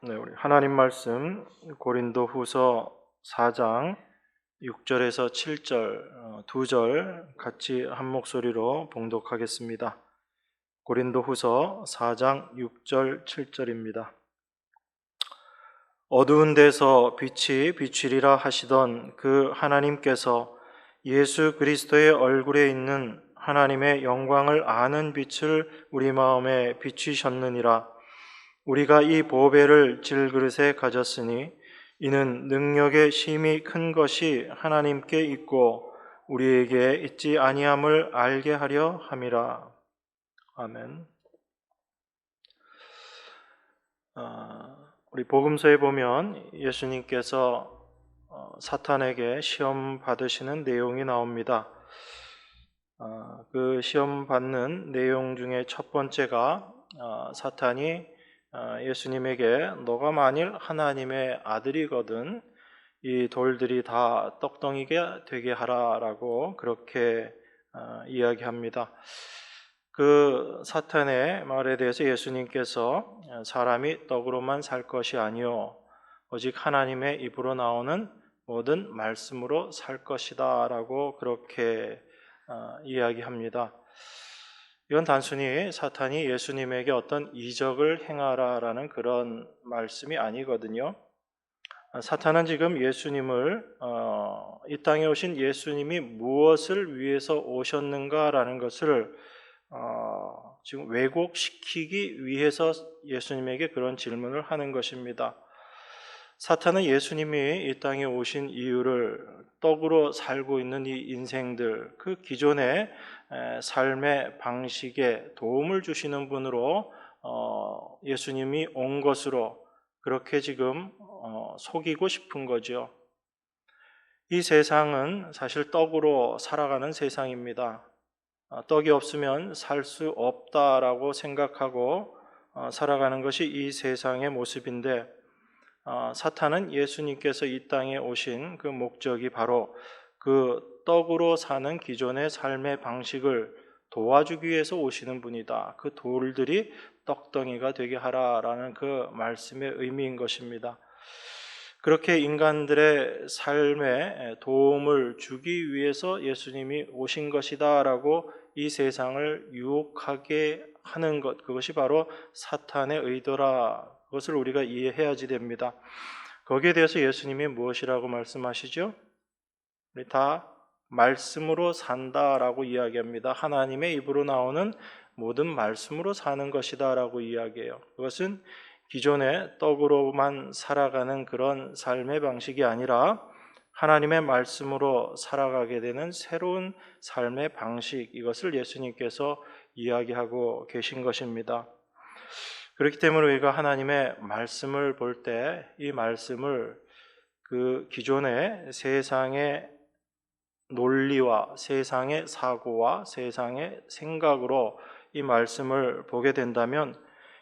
네, 우리 하나님 말씀 고린도후서 4장 6절에서 7절 두 절 같이 한 목소리로 봉독하겠습니다. 고린도후서 4장 6절 7절입니다. 어두운 데서 빛이 비추리라 하시던 그 하나님께서 예수 그리스도의 얼굴에 있는 하나님의 영광을 아는 빛을 우리 마음에 비추셨느니라. 우리가 이 보배를 질그릇에 가졌으니 이는 능력의 심히 큰 것이 하나님께 있고 우리에게 있지 아니함을 알게 하려 함이라. 아멘. 우리 복음서에 보면 예수님께서 사탄에게 시험 받으시는 내용이 나옵니다. 그 시험 받는 내용 중에 첫 번째가 사탄이 예수님에게 너가 만일 하나님의 아들이거든 이 돌들이 다 떡덩이가 되게 하라라고 그렇게 이야기합니다. 그 사탄의 말에 대해서 예수님께서 사람이 떡으로만 살 것이 아니요 오직 하나님의 입으로 나오는 모든 말씀으로 살 것이다 라고 그렇게 이야기합니다. 이건 단순히 사탄이 예수님에게 어떤 이적을 행하라라는 그런 말씀이 아니거든요. 사탄은 지금 예수님을 이 땅에 오신 예수님이 무엇을 위해서 오셨는가라는 것을 지금 왜곡시키기 위해서 예수님에게 그런 질문을 하는 것입니다. 사탄은 예수님이 이 땅에 오신 이유를 떡으로 살고 있는 이 인생들, 그 기존의 삶의 방식에 도움을 주시는 분으로 예수님이 온 것으로 그렇게 지금 속이고 싶은 거죠. 이 세상은 사실 떡으로 살아가는 세상입니다. 떡이 없으면 살 수 없다라고 생각하고 살아가는 것이 이 세상의 모습인데 사탄은 예수님께서 이 땅에 오신 그 목적이 바로 그 떡으로 사는 기존의 삶의 방식을 도와주기 위해서 오시는 분이다. 그 돌들이 떡덩이가 되게 하라라는 그 말씀의 의미인 것입니다. 그렇게 인간들의 삶에 도움을 주기 위해서 예수님이 오신 것이다라고 이 세상을 유혹하게 하는 것, 그것이 바로 사탄의 의도라. 그것을 우리가 이해해야지 됩니다. 거기에 대해서 예수님이 무엇이라고 말씀하시죠? 우리 다 말씀으로 산다라고 이야기합니다. 하나님의 입으로 나오는 모든 말씀으로 사는 것이다라고 이야기해요. 그것은 기존의 떡으로만 살아가는 그런 삶의 방식이 아니라 하나님의 말씀으로 살아가게 되는 새로운 삶의 방식, 이것을 예수님께서 이야기하고 계신 것입니다. 그렇기 때문에 우리가 하나님의 말씀을 볼 때 이 말씀을 그 기존의 세상의 논리와 세상의 사고와 세상의 생각으로 이 말씀을 보게 된다면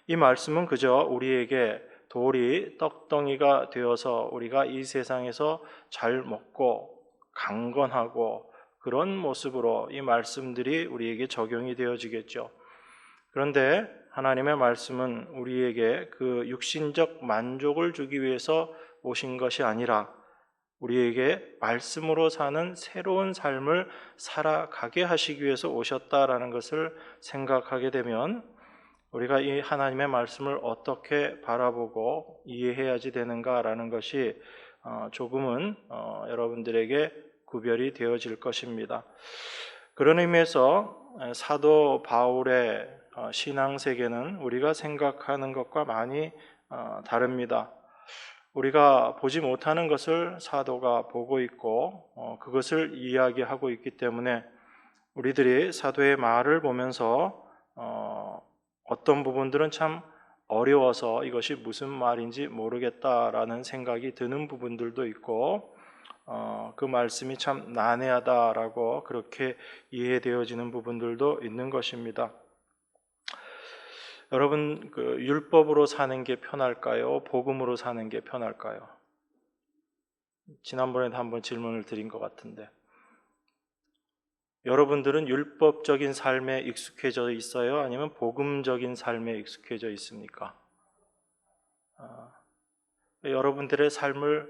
이 말씀은 그저 우리에게 돌이 떡덩이가 되어서 우리가 이 세상에서 잘 먹고 강건하고 그런 모습으로 이 말씀들이 우리에게 적용이 되어지겠죠. 그런데 하나님의 말씀은 우리에게 그 육신적 만족을 주기 위해서 오신 것이 아니라 우리에게 말씀으로 사는 새로운 삶을 살아가게 하시기 위해서 오셨다라는 것을 생각하게 되면 우리가 이 하나님의 말씀을 어떻게 바라보고 이해해야지 되는가라는 것이 조금은 여러분들에게 구별이 되어질 것입니다. 그런 의미에서 사도 바울의 신앙 세계는 우리가 생각하는 것과 많이 다릅니다. 우리가 보지 못하는 것을 사도가 보고 있고 그것을 이야기하고 있기 때문에 우리들이 사도의 말을 보면서 어떤 부분들은 참 어려워서 이것이 무슨 말인지 모르겠다라는 생각이 드는 부분들도 있고 그 말씀이 참 난해하다라고 그렇게 이해되어지는 부분들도 있는 것입니다. 여러분, 그 율법으로 사는 게 편할까요? 복음으로 사는 게 편할까요? 지난번에도 한번 질문을 드린 것 같은데 여러분들은 율법적인 삶에 익숙해져 있어요? 아니면 복음적인 삶에 익숙해져 있습니까? 여러분들의 삶을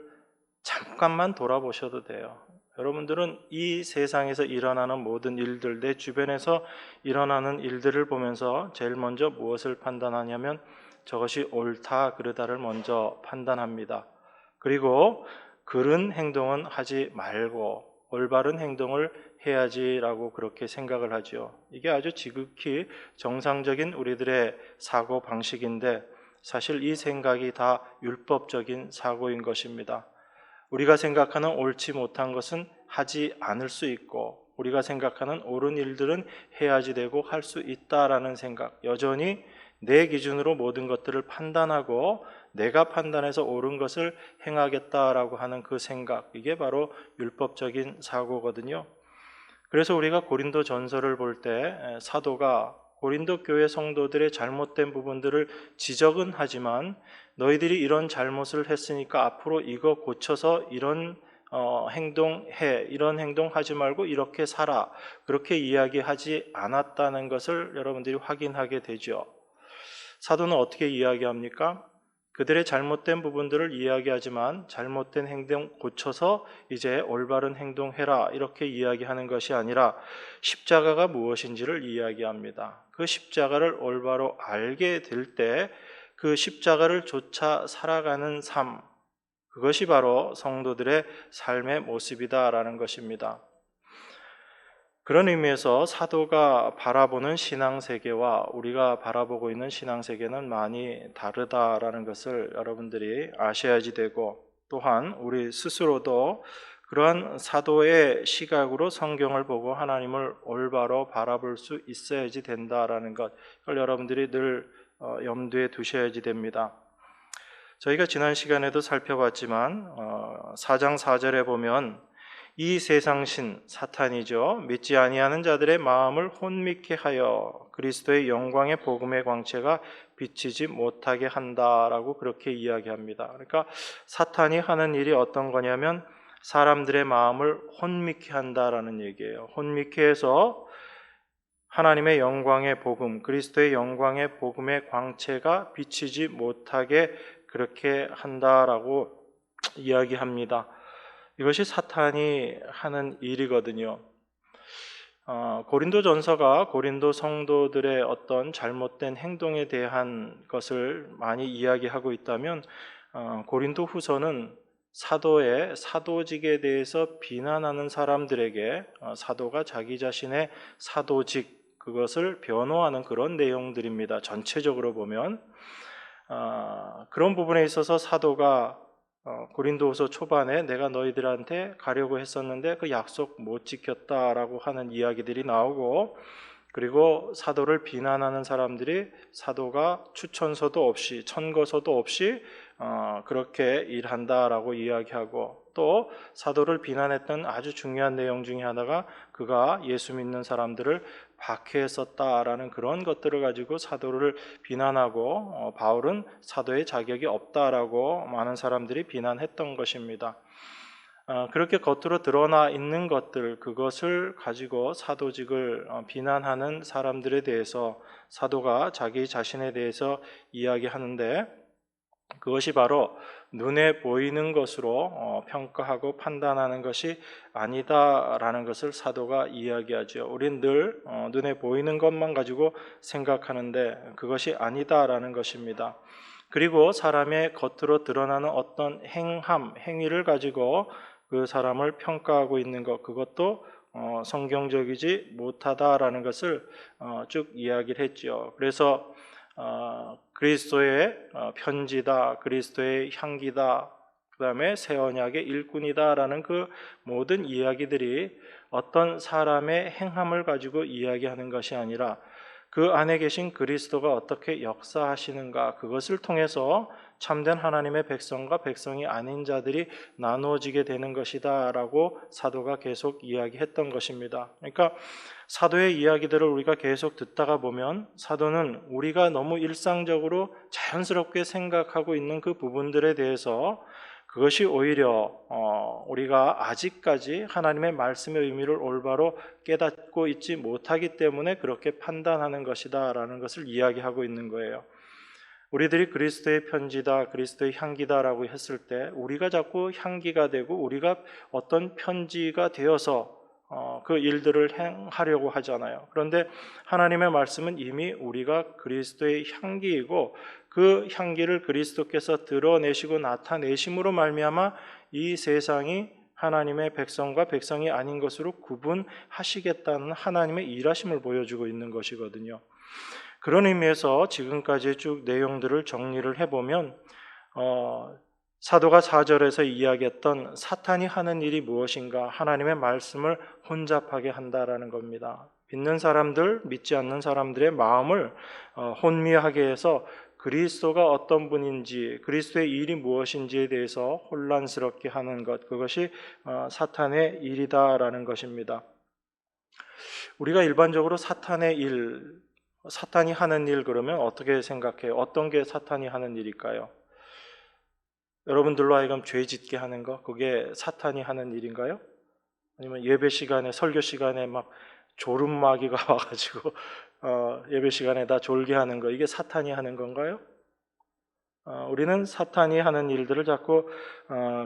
잠깐만 돌아보셔도 돼요. 여러분들은 이 세상에서 일어나는 모든 일들, 내 주변에서 일어나는 일들을 보면서 제일 먼저 무엇을 판단하냐면 저것이 옳다 그르다를 먼저 판단합니다. 그리고 그른 행동은 하지 말고 올바른 행동을 해야지라고 그렇게 생각을 하죠. 이게 아주 지극히 정상적인 우리들의 사고 방식인데 사실 이 생각이 다 율법적인 사고인 것입니다. 우리가 생각하는 옳지 못한 것은 하지 않을 수 있고 우리가 생각하는 옳은 일들은 해야지 되고 할 수 있다라는 생각, 여전히 내 기준으로 모든 것들을 판단하고 내가 판단해서 옳은 것을 행하겠다라고 하는 그 생각, 이게 바로 율법적인 사고거든요. 그래서 우리가 고린도 전서를 볼 때 사도가 고린도 교회 성도들의 잘못된 부분들을 지적은 하지만 너희들이 이런 잘못을 했으니까 앞으로 이거 고쳐서 이런 행동해, 이런 행동하지 말고 이렇게 살아, 그렇게 이야기하지 않았다는 것을 여러분들이 확인하게 되죠. 사도는 어떻게 이야기합니까? 그들의 잘못된 부분들을 이야기하지만 잘못된 행동 고쳐서 이제 올바른 행동해라 이렇게 이야기하는 것이 아니라 십자가가 무엇인지를 이야기합니다. 그 십자가를 올바로 알게 될 때 그 십자가를 쫓아 살아가는 삶, 그것이 바로 성도들의 삶의 모습이다라는 것입니다. 그런 의미에서 사도가 바라보는 신앙세계와 우리가 바라보고 있는 신앙세계는 많이 다르다라는 것을 여러분들이 아셔야지 되고, 또한 우리 스스로도 그러한 사도의 시각으로 성경을 보고 하나님을 올바로 바라볼 수 있어야지 된다라는 것, 그걸 여러분들이 늘 염두에 두셔야지 됩니다. 저희가 지난 시간에도 살펴봤지만 4장 4절에 보면 이 세상신 사탄이죠, 믿지 아니하는 자들의 마음을 혼미케 하여 그리스도의 영광의 복음의 광채가 비치지 못하게 한다라고 그렇게 이야기합니다. 그러니까 사탄이 하는 일이 어떤 거냐면 사람들의 마음을 혼미케 한다라는 얘기예요. 혼미케 해서 하나님의 영광의 복음, 그리스도의 영광의 복음의 광채가 비치지 못하게 그렇게 한다라고 이야기합니다. 이것이 사탄이 하는 일이거든요. 고린도전서가 고린도 성도들의 어떤 잘못된 행동에 대한 것을 많이 이야기하고 있다면 고린도후서는 사도의 사도직에 대해서 비난하는 사람들에게 사도가 자기 자신의 사도직, 그것을 변호하는 그런 내용들입니다. 전체적으로 보면 그런 부분에 있어서 사도가 고린도후서 초반에 내가 너희들한테 가려고 했었는데 그 약속 못 지켰다라고 하는 이야기들이 나오고, 그리고 사도를 비난하는 사람들이 사도가 추천서도 없이 천거서도 없이 그렇게 일한다라고 이야기하고, 또 사도를 비난했던 아주 중요한 내용 중에 하나가 그가 예수 믿는 사람들을 박해했었다라는 그런 것들을 가지고 사도를 비난하고 바울은 사도의 자격이 없다라고 많은 사람들이 비난했던 것입니다. 그렇게 겉으로 드러나 있는 것들, 그것을 가지고 사도직을 비난하는 사람들에 대해서 사도가 자기 자신에 대해서 이야기하는데, 그것이 바로 눈에 보이는 것으로 평가하고 판단하는 것이 아니다라는 것을 사도가 이야기하죠. 우린 늘 눈에 보이는 것만 가지고 생각하는데 그것이 아니다라는 것입니다. 그리고 사람의 겉으로 드러나는 어떤 행위를 가지고 그 사람을 평가하고 있는 것, 그것도 성경적이지 못하다라는 것을 쭉 이야기를 했죠. 그래서 그리스도의 편지다, 그리스도의 향기다, 그 다음에 새 언약의 일꾼이다라는 그 모든 이야기들이 어떤 사람의 행함을 가지고 이야기하는 것이 아니라 그 안에 계신 그리스도가 어떻게 역사하시는가, 그것을 통해서 참된 하나님의 백성과 백성이 아닌 자들이 나누어지게 되는 것이다 라고 사도가 계속 이야기했던 것입니다. 그러니까 사도의 이야기들을 우리가 계속 듣다가 보면 사도는 우리가 너무 일상적으로 자연스럽게 생각하고 있는 그 부분들에 대해서 그것이 오히려 우리가 아직까지 하나님의 말씀의 의미를 올바로 깨닫고 있지 못하기 때문에 그렇게 판단하는 것이다 라는 것을 이야기하고 있는 거예요. 우리들이 그리스도의 편지다, 그리스도의 향기다라고 했을 때 우리가 자꾸 향기가 되고 우리가 어떤 편지가 되어서 그 일들을 행하려고 하잖아요. 그런데 하나님의 말씀은 이미 우리가 그리스도의 향기이고 그 향기를 그리스도께서 드러내시고 나타내심으로 말미암아 이 세상이 하나님의 백성과 백성이 아닌 것으로 구분하시겠다는 하나님의 일하심을 보여주고 있는 것이거든요. 그런 의미에서 지금까지 쭉 내용들을 정리를 해보면 사도가 4절에서 이야기했던 사탄이 하는 일이 무엇인가, 하나님의 말씀을 혼잡하게 한다라는 겁니다. 믿는 사람들, 믿지 않는 사람들의 마음을 혼미하게 해서 그리스도가 어떤 분인지, 그리스도의 일이 무엇인지에 대해서 혼란스럽게 하는 것, 그것이 사탄의 일이다라는 것입니다. 우리가 일반적으로 사탄의 일, 사탄이 하는 일 그러면 어떻게 생각해요? 어떤 게 사탄이 하는 일일까요? 여러분들로 하여금 죄 짓게 하는 거, 그게 사탄이 하는 일인가요? 아니면 예배 시간에, 설교 시간에 막 졸음마귀가 와가지고 예배 시간에 다 졸게 하는 거, 이게 사탄이 하는 건가요? 우리는 사탄이 하는 일들을 자꾸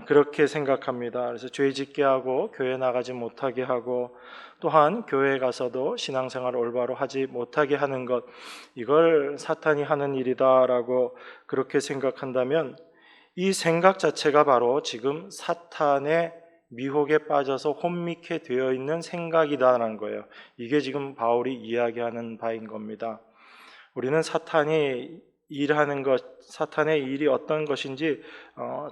그렇게 생각합니다. 그래서 죄 짓게 하고 교회 나가지 못하게 하고 또한 교회에 가서도 신앙생활을 올바로 하지 못하게 하는 것, 이걸 사탄이 하는 일이다라고 그렇게 생각한다면 이 생각 자체가 바로 지금 사탄의 미혹에 빠져서 혼미케 되어 있는 생각이다라는 거예요. 이게 지금 바울이 이야기하는 바인 겁니다. 우리는 사탄이 일하는 것, 사탄의 일이 어떤 것인지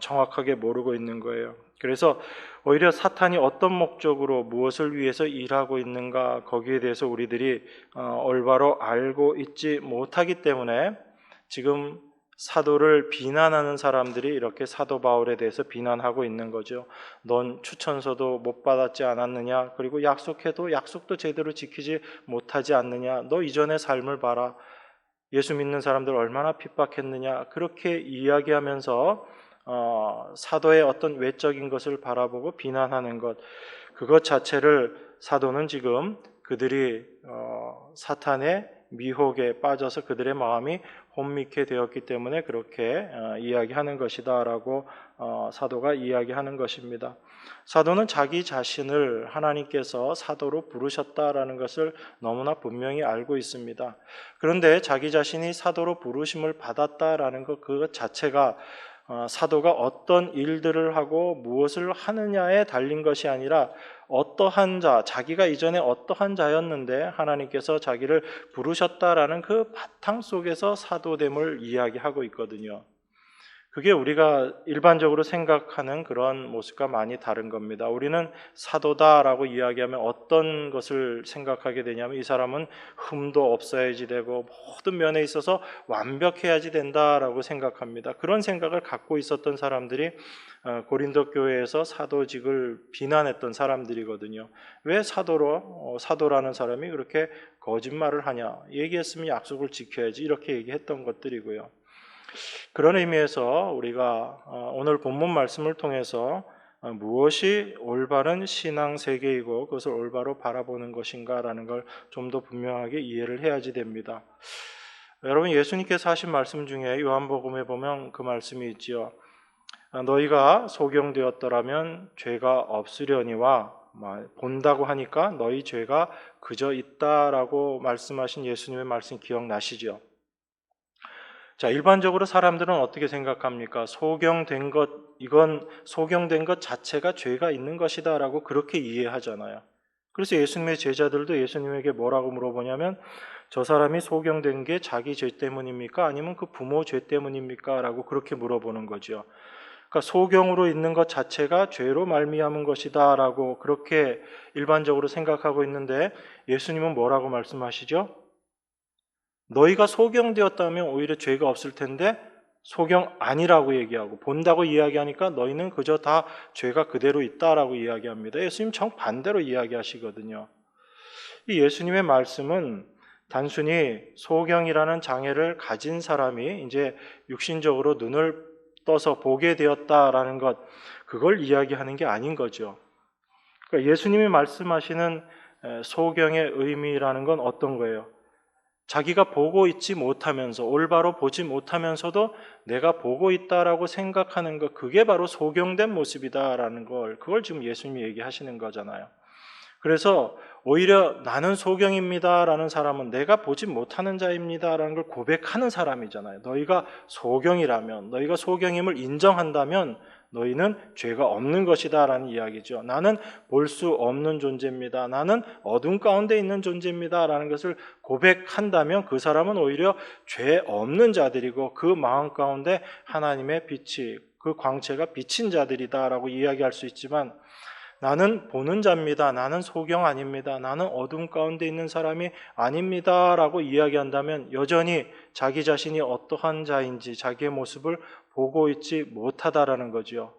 정확하게 모르고 있는 거예요. 그래서 오히려 사탄이 어떤 목적으로 무엇을 위해서 일하고 있는가, 거기에 대해서 우리들이 올바로 알고 있지 못하기 때문에 지금 사도를 비난하는 사람들이 이렇게 사도 바울에 대해서 비난하고 있는 거죠. 넌 추천서도 못 받았지 않았느냐? 그리고 약속해도 약속도 제대로 지키지 못하지 않느냐? 너 이전의 삶을 봐라. 예수 믿는 사람들 얼마나 핍박했느냐? 그렇게 이야기하면서 사도의 어떤 외적인 것을 바라보고 비난하는 것, 그것 자체를 사도는 지금 그들이 사탄의 미혹에 빠져서 그들의 마음이 혼미케 되었기 때문에 그렇게 이야기하는 것이다라고 사도가 이야기하는 것입니다. 사도는 자기 자신을 하나님께서 사도로 부르셨다라는 것을 너무나 분명히 알고 있습니다. 그런데 자기 자신이 사도로 부르심을 받았다라는 그 자체가 사도가 어떤 일들을 하고 무엇을 하느냐에 달린 것이 아니라 어떠한 자, 자기가 이전에 어떠한 자였는데 하나님께서 자기를 부르셨다라는 그 바탕 속에서 사도됨을 이야기하고 있거든요. 그게 우리가 일반적으로 생각하는 그런 모습과 많이 다른 겁니다. 우리는 사도다라고 이야기하면 어떤 것을 생각하게 되냐면 이 사람은 흠도 없어야지 되고 모든 면에 있어서 완벽해야지 된다라고 생각합니다. 그런 생각을 갖고 있었던 사람들이 고린도 교회에서 사도직을 비난했던 사람들이거든요. 왜 사도라는 사람이 그렇게 거짓말을 하냐? 얘기했으면 약속을 지켜야지, 이렇게 얘기했던 것들이고요. 그런 의미에서 우리가 오늘 본문 말씀을 통해서 무엇이 올바른 신앙 세계이고 그것을 올바로 바라보는 것인가라는 걸 좀 더 분명하게 이해를 해야지 됩니다. 여러분, 예수님께서 하신 말씀 중에 요한복음에 보면 그 말씀이 있지요. 너희가 소경되었더라면 죄가 없으려니와 본다고 하니까 너희 죄가 그저 있다라고 말씀하신 예수님의 말씀 기억나시죠? 자, 일반적으로 사람들은 어떻게 생각합니까? 소경된 것, 이건 소경된 것 자체가 죄가 있는 것이다라고 그렇게 이해하잖아요. 그래서 예수님의 제자들도 예수님에게 뭐라고 물어보냐면 저 사람이 소경된 게 자기 죄 때문입니까? 아니면 그 부모 죄 때문입니까? 라고 그렇게 물어보는 거죠. 그러니까 소경으로 있는 것 자체가 죄로 말미암은 것이다라고 그렇게 일반적으로 생각하고 있는데 예수님은 뭐라고 말씀하시죠? 너희가 소경되었다면 오히려 죄가 없을 텐데 소경 아니라고 얘기하고 본다고 이야기하니까 너희는 그저 다 죄가 그대로 있다라고 이야기합니다. 예수님 정반대로 이야기하시거든요. 이 예수님의 말씀은 단순히 소경이라는 장애를 가진 사람이 이제 육신적으로 눈을 떠서 보게 되었다라는 것, 그걸 이야기하는 게 아닌 거죠. 그러니까 예수님이 말씀하시는 소경의 의미라는 건 어떤 거예요? 자기가 보고 있지 못하면서, 올바로 보지 못하면서도 내가 보고 있다라고 생각하는 것, 그게 바로 소경된 모습이다라는 걸, 그걸 지금 예수님이 얘기하시는 거잖아요. 그래서 오히려 나는 소경입니다라는 사람은 내가 보지 못하는 자입니다라는 걸 고백하는 사람이잖아요. 너희가 소경이라면, 너희가 소경임을 인정한다면 너희는 죄가 없는 것이다라는 이야기죠. 나는 볼 수 없는 존재입니다. 나는 어둠 가운데 있는 존재입니다라는 것을 고백한다면 그 사람은 오히려 죄 없는 자들이고 그 마음 가운데 하나님의 빛이, 그 광채가 비친 자들이다라고 이야기할 수 있지만, 나는 보는 자입니다. 나는 소경 아닙니다. 나는 어둠 가운데 있는 사람이 아닙니다. 라고 이야기한다면 여전히 자기 자신이 어떠한 자인지 자기의 모습을 보고 있지 못하다라는 거지요.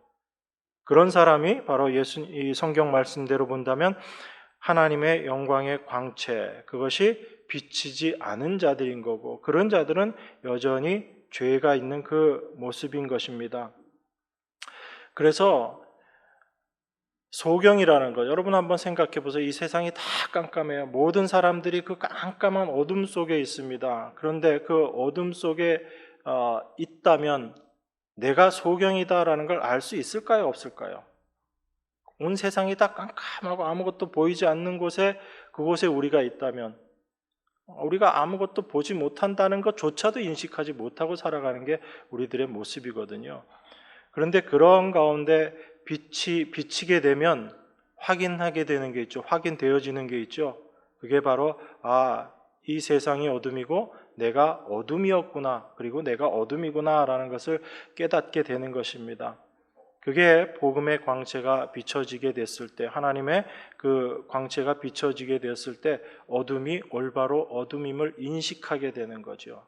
그런 사람이 바로 이 성경 말씀대로 본다면 하나님의 영광의 광채, 그것이 비치지 않은 자들인 거고, 그런 자들은 여전히 죄가 있는 그 모습인 것입니다. 그래서 소경이라는 것, 여러분 한번 생각해 보세요. 이 세상이 다 깜깜해요. 모든 사람들이 그 깜깜한 어둠 속에 있습니다. 그런데 그 어둠 속에 있다면 내가 소경이다라는 걸 알 수 있을까요? 없을까요? 온 세상이 다 깜깜하고 아무것도 보이지 않는 곳에, 그곳에 우리가 있다면 우리가 아무것도 보지 못한다는 것조차도 인식하지 못하고 살아가는 게 우리들의 모습이거든요. 그런데 그런 가운데 빛이 비치게 되면 확인하게 되는 게 있죠. 확인되어지는 게 있죠. 그게 바로 이 세상이 어둠이고 내가 어둠이었구나, 그리고 내가 어둠이구나 라는 것을 깨닫게 되는 것입니다. 그게 복음의 광채가 비춰지게 됐을 때, 하나님의 그 광채가 비춰지게 됐을 때 어둠이 올바로 어둠임을 인식하게 되는 거죠.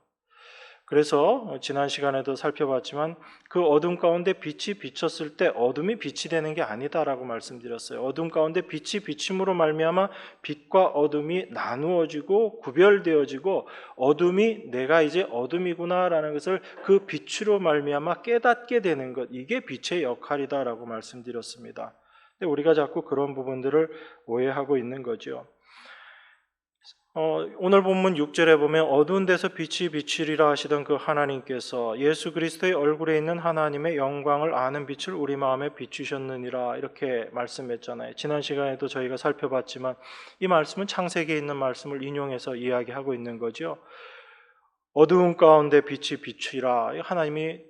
그래서 지난 시간에도 살펴봤지만 그 어둠 가운데 빛이 비쳤을 때 어둠이 빛이 되는 게 아니다라고 말씀드렸어요. 어둠 가운데 빛이 비침으로 말미암아 빛과 어둠이 나누어지고 구별되어지고 어둠이 내가 이제 어둠이구나라는 것을 그 빛으로 말미암아 깨닫게 되는 것, 이게 빛의 역할이다라고 말씀드렸습니다. 근데 우리가 자꾸 그런 부분들을 오해하고 있는 거죠. 오늘 본문 6절에 보면 어두운 데서 빛이 비치리라 하시던 그 하나님께서 예수 그리스도의 얼굴에 있는 하나님의 영광을 아는 빛을 우리 마음에 비추셨느니라, 이렇게 말씀했잖아요. 지난 시간에도 저희가 살펴봤지만 이 말씀은 창세기에 있는 말씀을 인용해서 이야기하고 있는 거죠. 어두운 가운데 빛이 비추리라, 하나님이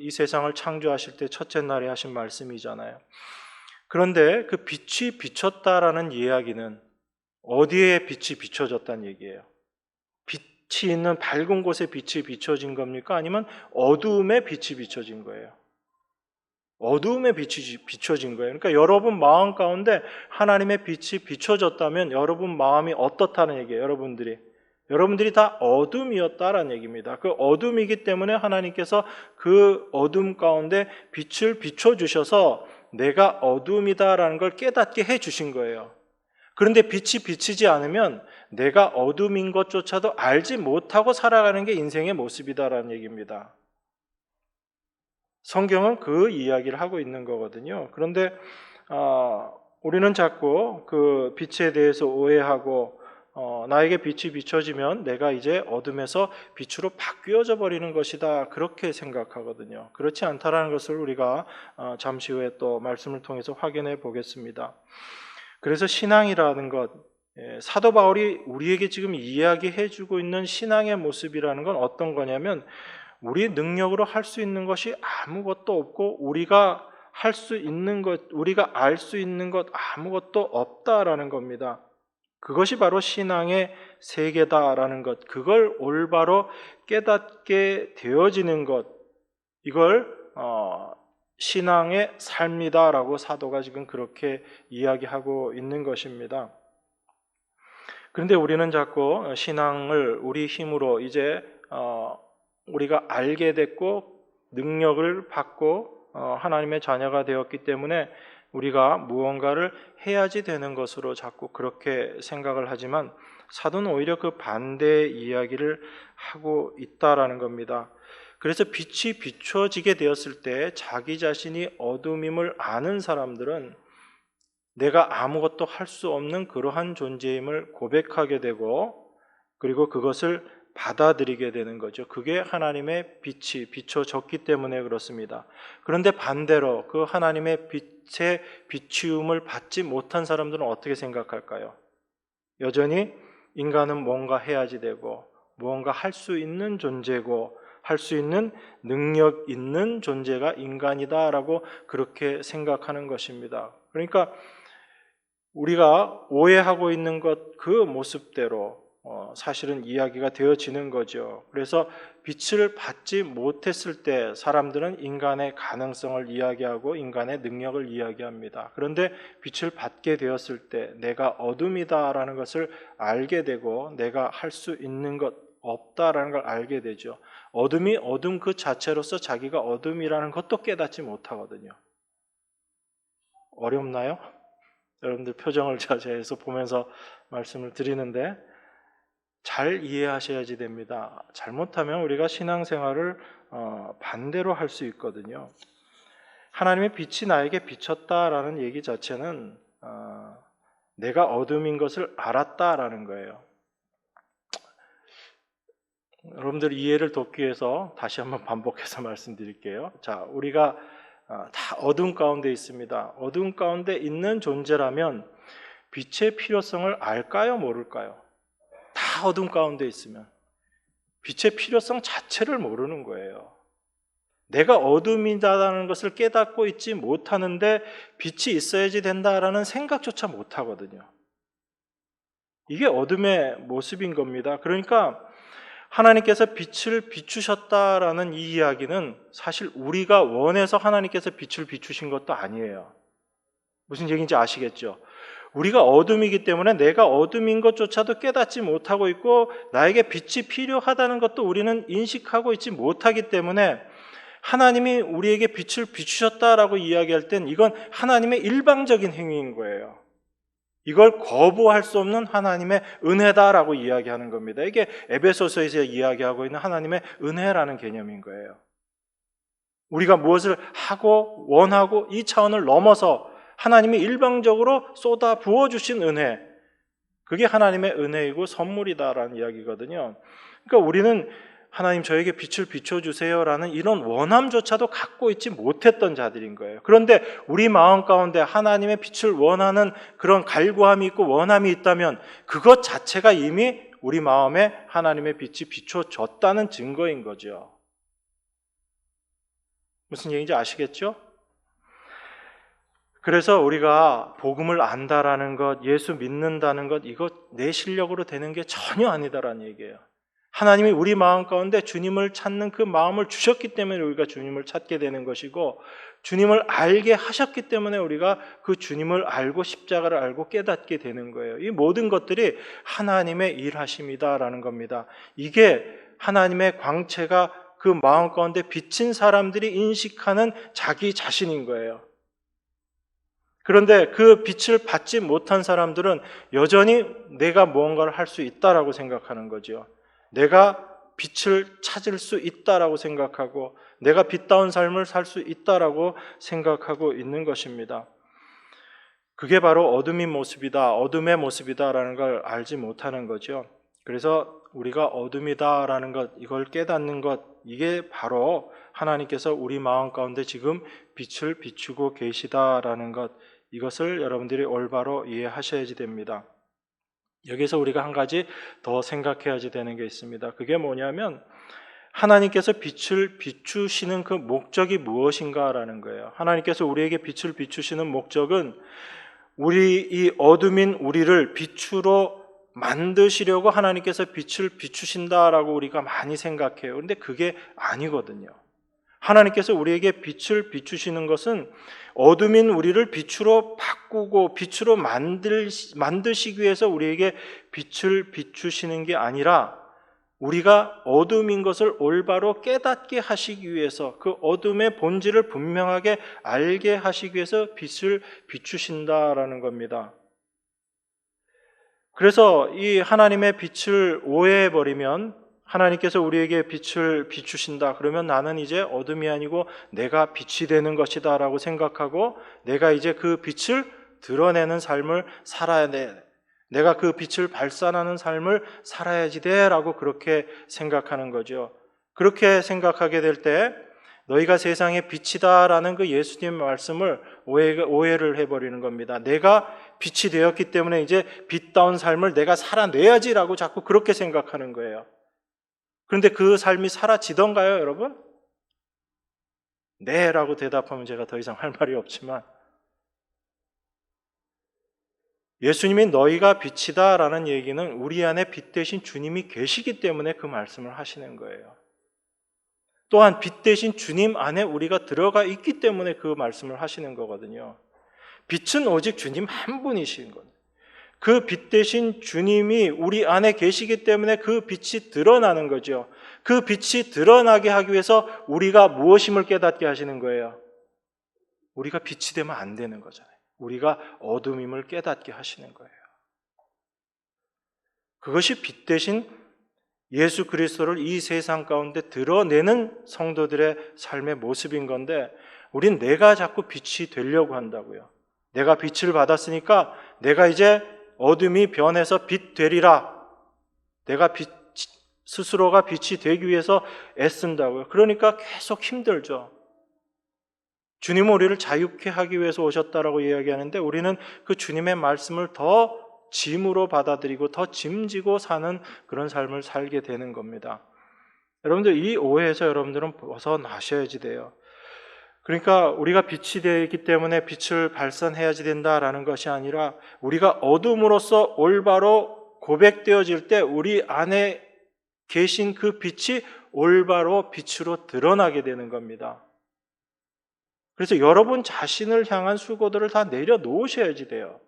이 세상을 창조하실 때 첫째 날에 하신 말씀이잖아요. 그런데 그 빛이 비쳤다라는 이야기는 어디에 빛이 비춰졌다는 얘기예요? 빛이 있는 밝은 곳에 빛이 비춰진 겁니까? 아니면 어두움에 빛이 비춰진 거예요? 어두움에 빛이 비춰진 거예요. 그러니까 여러분 마음 가운데 하나님의 빛이 비춰졌다면 여러분 마음이 어떻다는 얘기예요? 여러분들이 다 어둠이었다라는 얘기입니다. 그 어둠이기 때문에 하나님께서 그 어둠 가운데 빛을 비춰주셔서 내가 어둠이다라는 걸 깨닫게 해주신 거예요. 그런데 빛이 비치지 않으면 내가 어둠인 것조차도 알지 못하고 살아가는 게 인생의 모습이다라는 얘기입니다. 성경은 그 이야기를 하고 있는 거거든요. 그런데 우리는 자꾸 그 빛에 대해서 오해하고 나에게 빛이 비춰지면 내가 이제 어둠에서 빛으로 바뀌어져 버리는 것이다, 그렇게 생각하거든요. 그렇지 않다라는 것을 우리가 잠시 후에 또 말씀을 통해서 확인해 보겠습니다. 그래서 신앙이라는 것, 사도 바울이 우리에게 지금 이야기해주고 있는 신앙의 모습이라는 건 어떤 거냐면 우리 능력으로 할 수 있는 것이 아무것도 없고 우리가 할 수 있는 것, 우리가 알 수 있는 것 아무것도 없다라는 겁니다. 그것이 바로 신앙의 세계다라는 것, 그걸 올바로 깨닫게 되어지는 것, 이걸 신앙의 삶이다라고 사도가 지금 그렇게 이야기하고 있는 것입니다. 그런데 우리는 자꾸 신앙을 우리 힘으로 이제 우리가 알게 됐고 능력을 받고 하나님의 자녀가 되었기 때문에 우리가 무언가를 해야지 되는 것으로 자꾸 그렇게 생각을 하지만 사도는 오히려 그 반대의 이야기를 하고 있다라는 겁니다. 그래서 빛이 비춰지게 되었을 때 자기 자신이 어둠임을 아는 사람들은 내가 아무것도 할 수 없는 그러한 존재임을 고백하게 되고 그리고 그것을 받아들이게 되는 거죠. 그게 하나님의 빛이 비춰졌기 때문에 그렇습니다. 그런데 반대로 그 하나님의 빛의 비추음을 받지 못한 사람들은 어떻게 생각할까요? 여전히 인간은 뭔가 해야지 되고 무언가 할 수 있는 존재고 할 수 있는 능력 있는 존재가 인간이다라고 그렇게 생각하는 것입니다. 그러니까 우리가 오해하고 있는 것 그 모습대로 사실은 이야기가 되어지는 거죠. 그래서 빛을 받지 못했을 때 사람들은 인간의 가능성을 이야기하고 인간의 능력을 이야기합니다. 그런데 빛을 받게 되었을 때 내가 어둠이다라는 것을 알게 되고 내가 할 수 있는 것 없다라는 걸 알게 되죠. 어둠이 어둠 그 자체로서 자기가 어둠이라는 것도 깨닫지 못하거든요. 어렵나요? 여러분들 표정을 자제해서 보면서 말씀을 드리는데 잘 이해하셔야지 됩니다. 잘못하면 우리가 신앙생활을 반대로 할 수 있거든요. 하나님의 빛이 나에게 비쳤다라는 얘기 자체는 내가 어둠인 것을 알았다라는 거예요. 여러분들 이해를 돕기 위해서 다시 한번 반복해서 말씀드릴게요. 자, 우리가 다 어둠 가운데 있습니다. 어둠 가운데 있는 존재라면 빛의 필요성을 알까요? 모를까요? 다 어둠 가운데 있으면 빛의 필요성 자체를 모르는 거예요. 내가 어둠이다라는 것을 깨닫고 있지 못하는데 빛이 있어야지 된다라는 생각조차 못하거든요. 이게 어둠의 모습인 겁니다. 그러니까 하나님께서 빛을 비추셨다라는 이 이야기는 사실 우리가 원해서 하나님께서 빛을 비추신 것도 아니에요. 무슨 얘기인지 아시겠죠? 우리가 어둠이기 때문에 내가 어둠인 것조차도 깨닫지 못하고 있고 나에게 빛이 필요하다는 것도 우리는 인식하고 있지 못하기 때문에 하나님이 우리에게 빛을 비추셨다라고 이야기할 땐 이건 하나님의 일방적인 행위인 거예요. 이걸 거부할 수 없는 하나님의 은혜다라고 이야기하는 겁니다. 이게 에베소서에서 이야기하고 있는 하나님의 은혜라는 개념인 거예요. 우리가 무엇을 하고 원하고 이 차원을 넘어서 하나님이 일방적으로 쏟아 부어주신 은혜, 그게 하나님의 은혜이고 선물이다라는 이야기거든요. 그러니까 우리는 하나님 저에게 빛을 비춰주세요라는 이런 원함조차도 갖고 있지 못했던 자들인 거예요. 그런데 우리 마음 가운데 하나님의 빛을 원하는 그런 갈구함이 있고 원함이 있다면 그것 자체가 이미 우리 마음에 하나님의 빛이 비춰졌다는 증거인 거죠. 무슨 얘기인지 아시겠죠? 그래서 우리가 복음을 안다라는 것, 예수 믿는다는 것, 이거 내 실력으로 되는 게 전혀 아니다라는 얘기예요. 하나님이 우리 마음 가운데 주님을 찾는 그 마음을 주셨기 때문에 우리가 주님을 찾게 되는 것이고 주님을 알게 하셨기 때문에 우리가 그 주님을 알고 십자가를 알고 깨닫게 되는 거예요. 이 모든 것들이 하나님의 일하심이다라는 겁니다. 이게 하나님의 광채가 그 마음 가운데 비친 사람들이 인식하는 자기 자신인 거예요. 그런데 그 빛을 받지 못한 사람들은 여전히 내가 무언가를 할 수 있다라고 생각하는 거죠. 내가 빛을 찾을 수 있다라고 생각하고 내가 빛다운 삶을 살 수 있다라고 생각하고 있는 것입니다. 그게 바로 어둠의 모습이다라는 걸 알지 못하는 거죠. 그래서 우리가 어둠이다라는 것, 이걸 깨닫는 것, 이게 바로 하나님께서 우리 마음 가운데 지금 빛을 비추고 계시다라는 것, 이것을 여러분들이 올바로 이해하셔야지 됩니다. 여기서 우리가 한 가지 더 생각해야지 되는 게 있습니다. 그게 뭐냐면 하나님께서 빛을 비추시는 그 목적이 무엇인가라는 거예요. 하나님께서 우리에게 빛을 비추시는 목적은 우리 이 어둠인 우리를 빛으로 만드시려고 하나님께서 빛을 비추신다라고 우리가 많이 생각해요. 그런데 그게 아니거든요. 하나님께서 우리에게 빛을 비추시는 것은 어둠인 우리를 빛으로 바꾸고 빛으로 만드시기 위해서 우리에게 빛을 비추시는 게 아니라 우리가 어둠인 것을 올바로 깨닫게 하시기 위해서 그 어둠의 본질을 분명하게 알게 하시기 위해서 빛을 비추신다라는 겁니다. 그래서 이 하나님의 빛을 오해해버리면 하나님께서 우리에게 빛을 비추신다. 그러면 나는 이제 어둠이 아니고 내가 빛이 되는 것이다 라고 생각하고 내가 이제 그 빛을 드러내는 삶을 살아야 돼. 내가 그 빛을 발산하는 삶을 살아야지 돼라고 그렇게 생각하는 거죠. 그렇게 생각하게 될 때 너희가 세상의 빛이다라는 그 예수님의 말씀을 오해를 해버리는 겁니다. 내가 빛이 되었기 때문에 이제 빛다운 삶을 내가 살아내야지라고 자꾸 그렇게 생각하는 거예요. 그런데 그 삶이 사라지던가요, 여러분? 네 라고 대답하면 제가 더 이상 할 말이 없지만, 예수님이 너희가 빛이다 라는 얘기는 우리 안에 빛 대신 주님이 계시기 때문에 그 말씀을 하시는 거예요. 또한 빛 대신 주님 안에 우리가 들어가 있기 때문에 그 말씀을 하시는 거거든요. 빛은 오직 주님 한 분이신 거예요. 그 빛 대신 주님이 우리 안에 계시기 때문에 그 빛이 드러나는 거죠. 그 빛이 드러나게 하기 위해서 우리가 무엇임을 깨닫게 하시는 거예요. 우리가 빛이 되면 안 되는 거잖아요. 우리가 어둠임을 깨닫게 하시는 거예요. 그것이 빛 대신 예수 그리스도를 이 세상 가운데 드러내는 성도들의 삶의 모습인 건데, 우린 내가 자꾸 빛이 되려고 한다고요. 내가 빛을 받았으니까 내가 이제 어둠이 변해서 빛 되리라. 내가 스스로가 빛이 되기 위해서 애쓴다고요. 그러니까 계속 힘들죠. 주님은 우리를 자유케 하기 위해서 오셨다라고 이야기하는데, 우리는 그 주님의 말씀을 더 짐으로 받아들이고 더 짐지고 사는 그런 삶을 살게 되는 겁니다. 여러분들, 이 오해에서 여러분들은 벗어나셔야지 돼요. 그러니까 우리가 빛이 되기 때문에 빛을 발산해야지 된다라는 것이 아니라, 우리가 어둠으로서 올바로 고백되어질 때 우리 안에 계신 그 빛이 올바로 빛으로 드러나게 되는 겁니다. 그래서 여러분 자신을 향한 수고들을 다 내려놓으셔야지 돼요.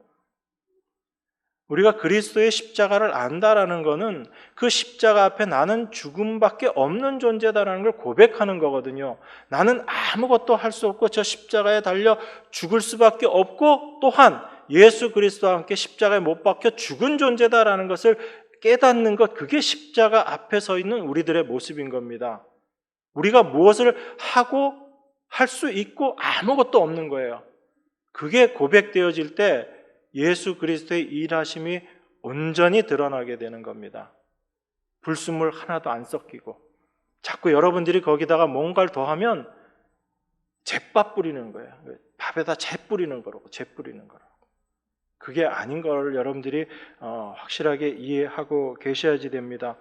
우리가 그리스도의 십자가를 안다라는 것은 그 십자가 앞에 나는 죽음밖에 없는 존재다라는 걸 고백하는 거거든요. 나는 아무것도 할 수 없고 저 십자가에 달려 죽을 수밖에 없고, 또한 예수 그리스도와 함께 십자가에 못 박혀 죽은 존재다라는 것을 깨닫는 것, 그게 십자가 앞에 서 있는 우리들의 모습인 겁니다. 우리가 무엇을 하고 할 수 있고 아무것도 없는 거예요. 그게 고백되어질 때 예수 그리스도의 일하심이 온전히 드러나게 되는 겁니다. 불순물 하나도 안 섞이고, 자꾸 여러분들이 거기다가 뭔가를 더하면 잿밥 뿌리는 거예요. 밥에다 재 뿌리는 거라고, 재 뿌리는 거라고. 그게 아닌 걸 여러분들이 확실하게 이해하고 계셔야지 됩니다.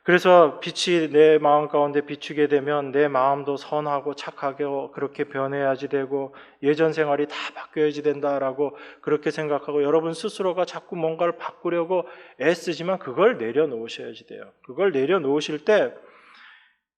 그래서 빛이 내 마음 가운데 비추게 되면 내 마음도 선하고 착하게 그렇게 변해야지 되고, 예전 생활이 다 바뀌어야지 된다라고 그렇게 생각하고, 여러분 스스로가 자꾸 뭔가를 바꾸려고 애쓰지만 그걸 내려놓으셔야지 돼요. 그걸 내려놓으실 때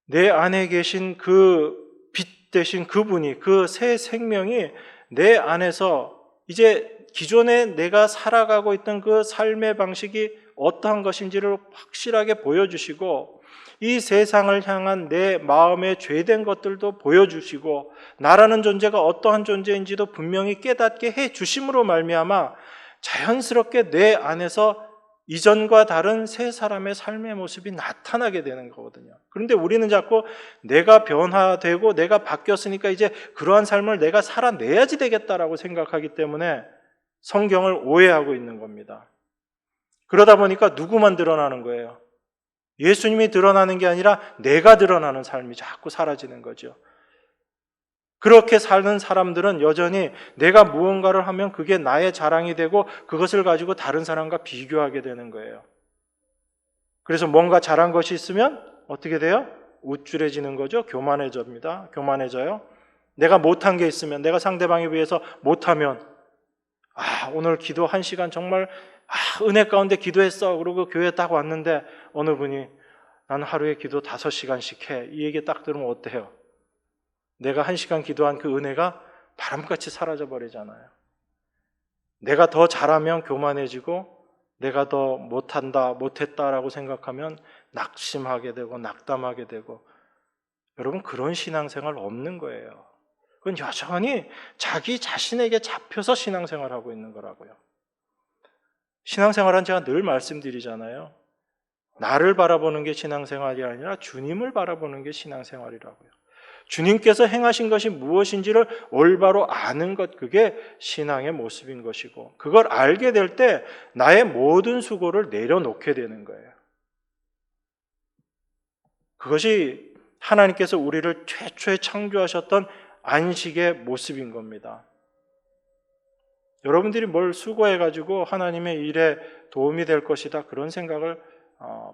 내 안에 계신 그 빛 대신 그분이, 그 새 생명이 내 안에서 이제 기존에 내가 살아가고 있던 그 삶의 방식이 어떠한 것인지를 확실하게 보여주시고, 이 세상을 향한 내 마음의 죄된 것들도 보여주시고, 나라는 존재가 어떠한 존재인지도 분명히 깨닫게 해주심으로 말미암아 자연스럽게 내 안에서 이전과 다른 새 사람의 삶의 모습이 나타나게 되는 거거든요. 그런데 우리는 자꾸 내가 변화되고 내가 바뀌었으니까 이제 그러한 삶을 내가 살아내야지 되겠다라고 생각하기 때문에 성경을 오해하고 있는 겁니다. 그러다 보니까 누구만 드러나는 거예요? 예수님이 드러나는 게 아니라 내가 드러나는 삶이 자꾸 사라지는 거죠. 그렇게 사는 사람들은 여전히 내가 무언가를 하면 그게 나의 자랑이 되고 그것을 가지고 다른 사람과 비교하게 되는 거예요. 그래서 뭔가 잘한 것이 있으면 어떻게 돼요? 우쭐해지는 거죠. 교만해져요. 내가 못한 게 있으면, 내가 상대방에 비해서 못하면, 오늘 기도 1시간 정말 은혜 가운데 기도했어. 그러고 교회 딱 왔는데 어느 분이 나는 하루에 기도 5시간씩 해. 이 얘기 딱 들으면 어때요? 내가 1시간 기도한 그 은혜가 바람같이 사라져 버리잖아요. 내가 더 잘하면 교만해지고, 내가 더 못했다라고 생각하면 낙심하게 되고 낙담하게 되고, 여러분 그런 신앙생활 없는 거예요. 그건 여전히 자기 자신에게 잡혀서 신앙생활하고 있는 거라고요. 신앙생활은 제가 늘 말씀드리잖아요. 나를 바라보는 게 신앙생활이 아니라 주님을 바라보는 게 신앙생활이라고요. 주님께서 행하신 것이 무엇인지를 올바로 아는 것, 그게 신앙의 모습인 것이고, 그걸 알게 될 때 나의 모든 수고를 내려놓게 되는 거예요. 그것이 하나님께서 우리를 최초에 창조하셨던 안식의 모습인 겁니다. 여러분들이 뭘 수고해가지고 하나님의 일에 도움이 될 것이다, 그런 생각을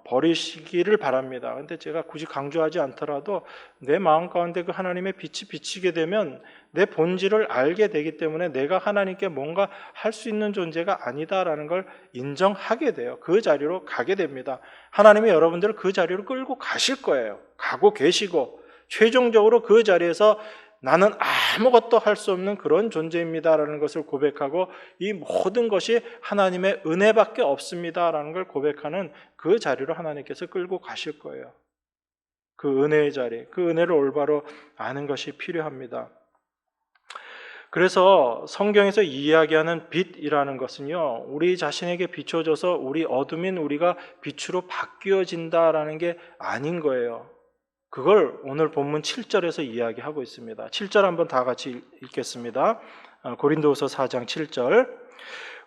버리시기를 바랍니다. 근데 제가 굳이 강조하지 않더라도 내 마음 가운데 그 하나님의 빛이 비치게 되면 내 본질을 알게 되기 때문에 내가 하나님께 뭔가 할 수 있는 존재가 아니다라는 걸 인정하게 돼요. 그 자리로 가게 됩니다. 하나님이 여러분들을 그 자리로 끌고 가실 거예요. 가고 계시고, 최종적으로 그 자리에서 나는 아무것도 할 수 없는 그런 존재입니다라는 것을 고백하고, 이 모든 것이 하나님의 은혜밖에 없습니다라는 걸 고백하는 그 자리로 하나님께서 끌고 가실 거예요. 그 은혜의 자리, 그 은혜를 올바로 아는 것이 필요합니다. 그래서 성경에서 이야기하는 빛이라는 것은요, 우리 자신에게 비춰져서 우리 어둠인 우리가 빛으로 바뀌어진다라는 게 아닌 거예요. 그걸 오늘 본문 7절에서 이야기하고 있습니다. 7절 한번 다 같이 읽겠습니다. 고린도후서 4장 7절.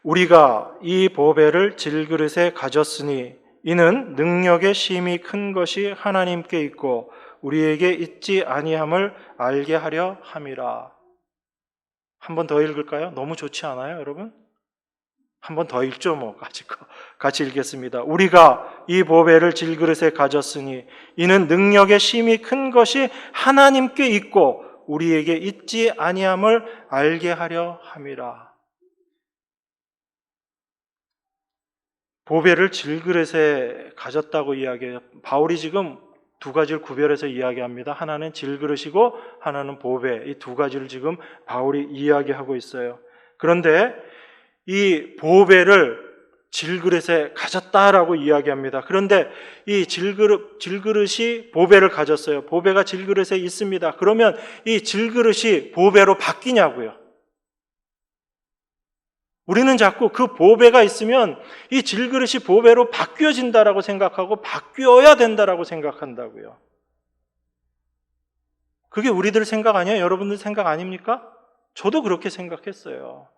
우리가 이 보배를 질그릇에 가졌으니 이는 능력의 심히 큰 것이 하나님께 있고 우리에게 있지 아니함을 알게 하려 함이라. 한 번 더 읽을까요? 너무 좋지 않아요, 여러분? 한 번 더 읽죠, 뭐. 같이 읽겠습니다. 우리가 이 보배를 질그릇에 가졌으니 이는 능력의 심히 큰 것이 하나님께 있고 우리에게 있지 아니함을 알게 하려 함이라. 보배를 질그릇에 가졌다고 이야기해요. 바울이 지금 두 가지를 구별해서 이야기합니다. 하나는 질그릇이고 하나는 보배. 이 두 가지를 지금 바울이 이야기하고 있어요. 그런데 이 보배를 질그릇에 가졌다라고 이야기합니다. 그런데 이 질그릇이 보배를 가졌어요. 보배가 질그릇에 있습니다. 그러면 이 질그릇이 보배로 바뀌냐고요. 우리는 자꾸 그 보배가 있으면 이 질그릇이 보배로 바뀌어진다라고 생각하고 바뀌어야 된다라고 생각한다고요. 그게 우리들 생각 아니에요? 여러분들 생각 아닙니까? 저도 그렇게 생각했어요.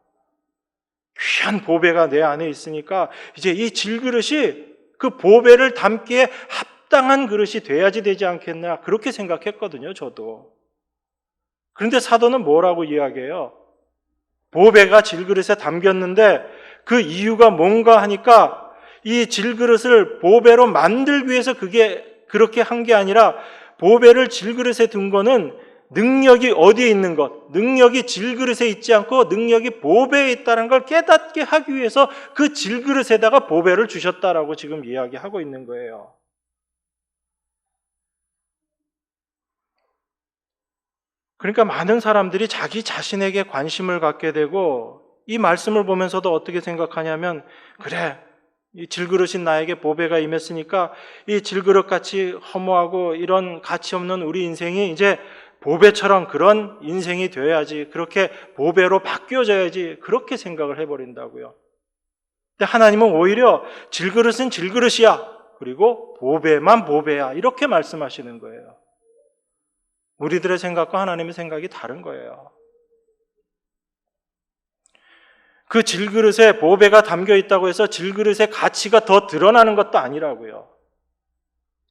귀한 보배가 내 안에 있으니까 이제 이 질그릇이 그 보배를 담기에 합당한 그릇이 돼야지 되지 않겠나, 그렇게 생각했거든요, 저도. 그런데 사도는 뭐라고 이야기해요? 보배가 질그릇에 담겼는데 그 이유가 뭔가 하니까 이 질그릇을 보배로 만들기 위해서 그게 그렇게 한 게 아니라 보배를 질그릇에 둔 거는 능력이 어디에 있는 것, 능력이 질그릇에 있지 않고 능력이 보배에 있다는 걸 깨닫게 하기 위해서 그 질그릇에다가 보배를 주셨다라고 지금 이야기하고 있는 거예요. 그러니까 많은 사람들이 자기 자신에게 관심을 갖게 되고 이 말씀을 보면서도 어떻게 생각하냐면, 그래, 이 질그릇인 나에게 보배가 임했으니까 이 질그릇같이 허무하고 이런 가치 없는 우리 인생이 이제 보배처럼 그런 인생이 되어야지, 그렇게 보배로 바뀌어져야지, 그렇게 생각을 해버린다고요. 근데 하나님은 오히려 질그릇은 질그릇이야, 그리고 보배만 보배야, 이렇게 말씀하시는 거예요. 우리들의 생각과 하나님의 생각이 다른 거예요. 그 질그릇에 보배가 담겨 있다고 해서 질그릇의 가치가 더 드러나는 것도 아니라고요.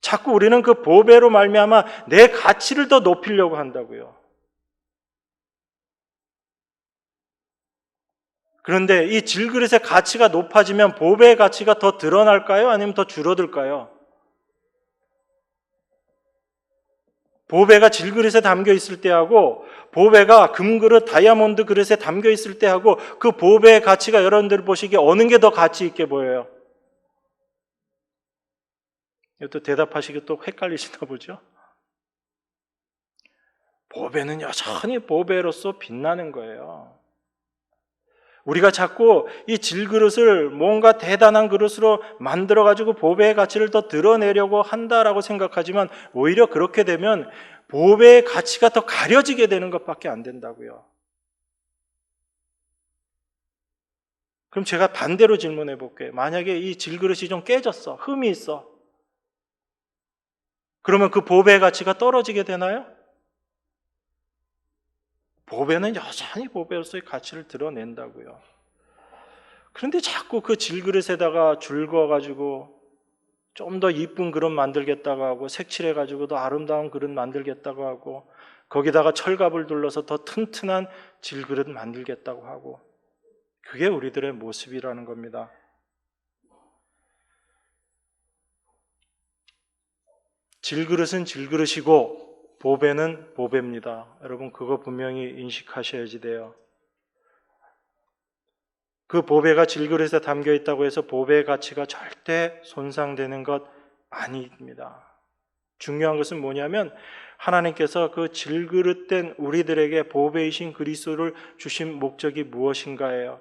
자꾸 우리는 그 보배로 말미암아 내 가치를 더 높이려고 한다고요. 그런데 이 질그릇의 가치가 높아지면 보배의 가치가 더 드러날까요? 아니면 더 줄어들까요? 보배가 질그릇에 담겨 있을 때하고 보배가 금그릇, 다이아몬드 그릇에 담겨 있을 때하고 그 보배의 가치가 여러분들 보시기에 어느 게 더 가치 있게 보여요? 이것도 대답하시기 또 헷갈리시나 보죠? 보배는 여전히 보배로서 빛나는 거예요. 우리가 자꾸 이 질그릇을 뭔가 대단한 그릇으로 만들어가지고 보배의 가치를 더 드러내려고 한다라고 생각하지만 오히려 그렇게 되면 보배의 가치가 더 가려지게 되는 것밖에 안 된다고요. 그럼 제가 반대로 질문해 볼게요. 만약에 이 질그릇이 좀 깨졌어, 흠이 있어, 그러면 그 보배의 가치가 떨어지게 되나요? 보배는 여전히 보배로서의 가치를 드러낸다고요. 그런데 자꾸 그 질그릇에다가 줄 그어가지고 좀 더 이쁜 그릇 만들겠다고 하고 색칠해가지고 더 아름다운 그릇 만들겠다고 하고 거기다가 철갑을 둘러서 더 튼튼한 질그릇 만들겠다고 하고, 그게 우리들의 모습이라는 겁니다. 질그릇은 질그릇이고 보배는 보배입니다. 여러분, 그거 분명히 인식하셔야지 돼요. 그 보배가 질그릇에 담겨 있다고 해서 보배의 가치가 절대 손상되는 것 아닙니다. 중요한 것은 뭐냐면 하나님께서 그 질그릇된 우리들에게 보배이신 그리스도를 주신 목적이 무엇인가예요.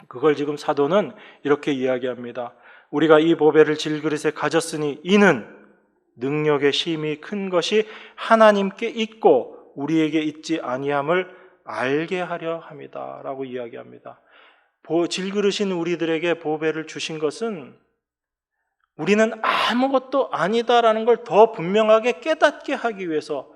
그걸 지금 사도는 이렇게 이야기합니다. 우리가 이 보배를 질그릇에 가졌으니 이는 능력의 힘이 큰 것이 하나님께 있고 우리에게 있지 아니함을 알게 하려 함이다 라고 이야기합니다. 질그릇인 우리들에게 보배를 주신 것은 우리는 아무것도 아니다라는 걸 더 분명하게 깨닫게 하기 위해서,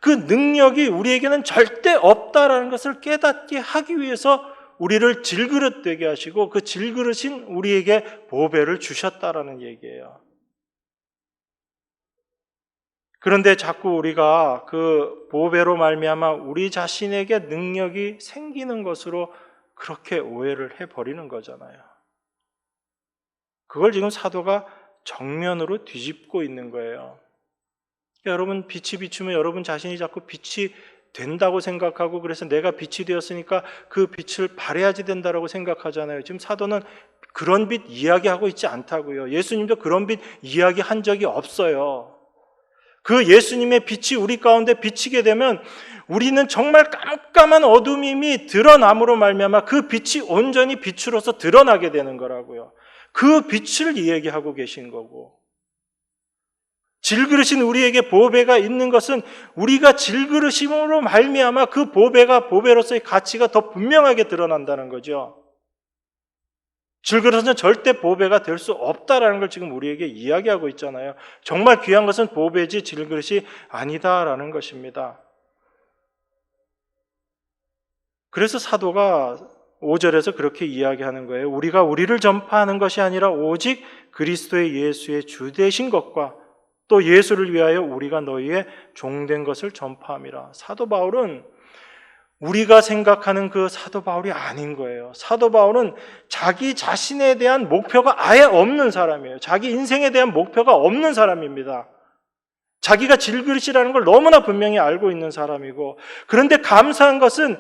그 능력이 우리에게는 절대 없다라는 것을 깨닫게 하기 위해서 우리를 질그릇 되게 하시고 그 질그릇인 우리에게 보배를 주셨다라는 얘기예요. 그런데 자꾸 우리가 그 보배로 말미암아 우리 자신에게 능력이 생기는 것으로 그렇게 오해를 해버리는 거잖아요. 그걸 지금 사도가 정면으로 뒤집고 있는 거예요. 그러니까 여러분, 빛이 비추면 여러분 자신이 자꾸 빛이 된다고 생각하고, 그래서 내가 빛이 되었으니까 그 빛을 발해야지 된다고 생각하잖아요. 지금 사도는 그런 빛 이야기하고 있지 않다고요. 예수님도 그런 빛 이야기한 적이 없어요. 그 예수님의 빛이 우리 가운데 비치게 되면 우리는 정말 깜깜한 어둠임이 드러남으로 말미암아 그 빛이 온전히 빛으로서 드러나게 되는 거라고요. 그 빛을 이야기하고 계신 거고, 질그릇인 우리에게 보배가 있는 것은 우리가 질그릇임으로 말미암아 그 보배가 보배로서의 가치가 더 분명하게 드러난다는 거죠. 질그릇은 절대 보배가 될 수 없다라는 걸 지금 우리에게 이야기하고 있잖아요. 정말 귀한 것은 보배지 질그릇이 아니다라는 것입니다. 그래서 사도가 5절에서 그렇게 이야기하는 거예요. 우리가 우리를 전파하는 것이 아니라 오직 그리스도의 예수의 주 되신 것과 또 예수를 위하여 우리가 너희의 종된 것을 전파함이라. 사도 바울은 우리가 생각하는 그 사도 바울이 아닌 거예요. 사도 바울은 자기 자신에 대한 목표가 아예 없는 사람이에요. 자기 인생에 대한 목표가 없는 사람입니다. 자기가 질그릇이라는 걸 너무나 분명히 알고 있는 사람이고, 그런데 감사한 것은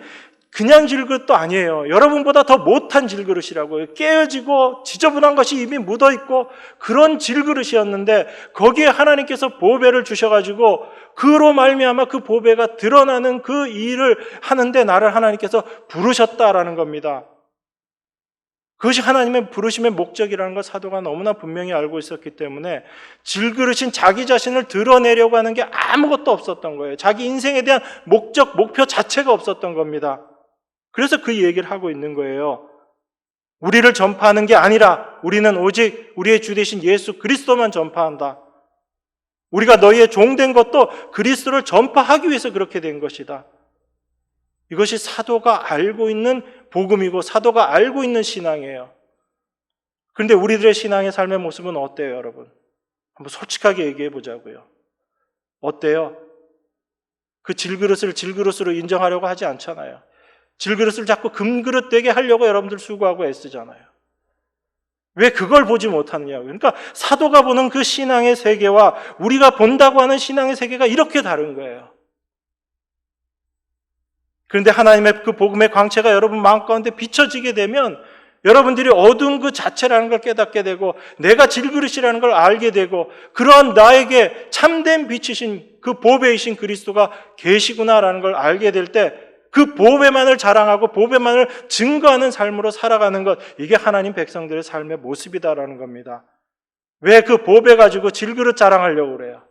그냥 질그릇도 아니에요. 여러분보다 더 못한 질그릇이라고요. 깨어지고 지저분한 것이 이미 묻어있고 그런 질그릇이었는데 거기에 하나님께서 보배를 주셔가지고 그로 말미암아 그 보배가 드러나는 그 일을 하는데 나를 하나님께서 부르셨다라는 겁니다. 그것이 하나님의 부르심의 목적이라는 걸 사도가 너무나 분명히 알고 있었기 때문에 질그릇인 자기 자신을 드러내려고 하는 게 아무것도 없었던 거예요. 자기 인생에 대한 목적, 목표 자체가 없었던 겁니다. 그래서 그 얘기를 하고 있는 거예요. 우리를 전파하는 게 아니라 우리는 오직 우리의 주 되신 예수 그리스도만 전파한다. 우리가 너희의 종된 것도 그리스도를 전파하기 위해서 그렇게 된 것이다. 이것이 사도가 알고 있는 복음이고 사도가 알고 있는 신앙이에요. 그런데 우리들의 신앙의 삶의 모습은 어때요, 여러분? 한번 솔직하게 얘기해 보자고요. 어때요? 그 질그릇을 질그릇으로 인정하려고 하지 않잖아요. 질그릇을 자꾸 금그릇 되게 하려고 여러분들 수고하고 애쓰잖아요. 왜 그걸 보지 못하느냐고요. 그러니까 사도가 보는 그 신앙의 세계와 우리가 본다고 하는 신앙의 세계가 이렇게 다른 거예요. 그런데 하나님의 그 복음의 광채가 여러분 마음 가운데 비춰지게 되면 여러분들이 어두운 그 자체라는 걸 깨닫게 되고 내가 질그릇이라는 걸 알게 되고 그러한 나에게 참된 빛이신 그 보배이신 그리스도가 계시구나라는 걸 알게 될 때 그 보배만을 자랑하고 보배만을 증거하는 삶으로 살아가는 것, 이게 하나님 백성들의 삶의 모습이다라는 겁니다. 왜 그 보배 가지고 질그릇 자랑하려고 그래요?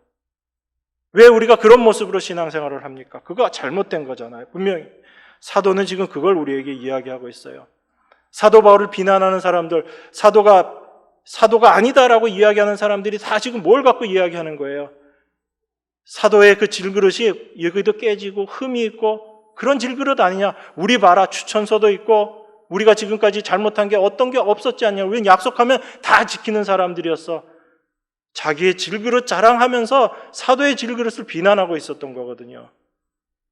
왜 우리가 그런 모습으로 신앙생활을 합니까? 그거 잘못된 거잖아요. 분명히 사도는 지금 그걸 우리에게 이야기하고 있어요. 사도 바울을 비난하는 사람들, 사도가 아니다라고 이야기하는 사람들이 다 지금 뭘 갖고 이야기하는 거예요? 사도의 그 질그릇이 여기도 깨지고 흠이 있고 그런 질그릇 아니냐. 우리 봐라, 추천서도 있고 우리가 지금까지 잘못한 게 어떤 게 없었지 않냐. 우리는 약속하면 다 지키는 사람들이었어. 자기의 질그릇 자랑하면서 사도의 질그릇을 비난하고 있었던 거거든요.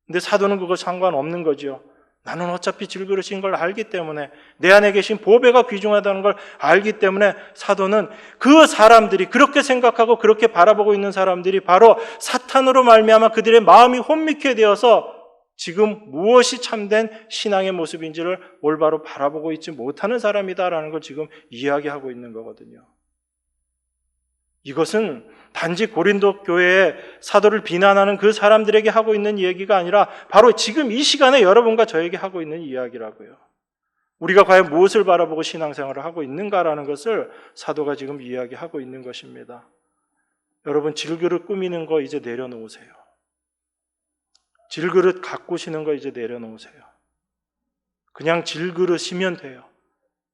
근데 사도는 그거 상관없는 거죠. 나는 어차피 질그릇인 걸 알기 때문에, 내 안에 계신 보배가 귀중하다는 걸 알기 때문에 사도는 그 사람들이 그렇게 생각하고 그렇게 바라보고 있는 사람들이 바로 사탄으로 말미암아 그들의 마음이 혼미케 되어서 지금 무엇이 참된 신앙의 모습인지를 올바로 바라보고 있지 못하는 사람이다라는 걸 지금 이야기하고 있는 거거든요. 이것은 단지 고린도 교회의 사도를 비난하는 그 사람들에게 하고 있는 얘기가 아니라 바로 지금 이 시간에 여러분과 저에게 하고 있는 이야기라고요. 우리가 과연 무엇을 바라보고 신앙생활을 하고 있는가라는 것을 사도가 지금 이야기하고 있는 것입니다. 여러분, 질그릇 꾸미는 거 이제 내려놓으세요. 질그릇 가꾸시는 거 이제 내려놓으세요. 그냥 질그릇이면 돼요.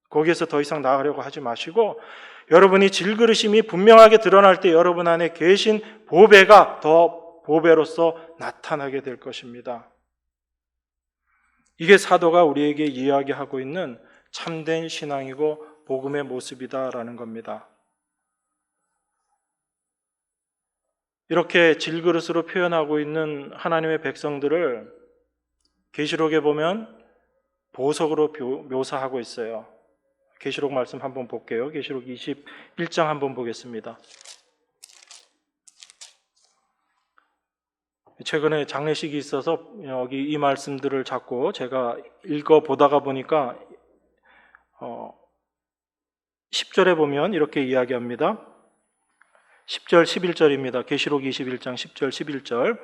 거기에서 더 이상 나가려고 하지 마시고, 여러분이 질그릇임이 분명하게 드러날 때 여러분 안에 계신 보배가 더 보배로서 나타나게 될 것입니다. 이게 사도가 우리에게 이야기하고 있는 참된 신앙이고 복음의 모습이다라는 겁니다. 이렇게 질그릇으로 표현하고 있는 하나님의 백성들을 계시록에 보면 보석으로 묘사하고 있어요. 계시록 말씀 한번 볼게요. 계시록 21장 한번 보겠습니다. 최근에 장례식이 있어서 여기 이 말씀들을 자꾸 제가 읽어보다가 보니까 10절에 보면 이렇게 이야기합니다. 10절 11절입니다. 계시록 21장 10절 11절.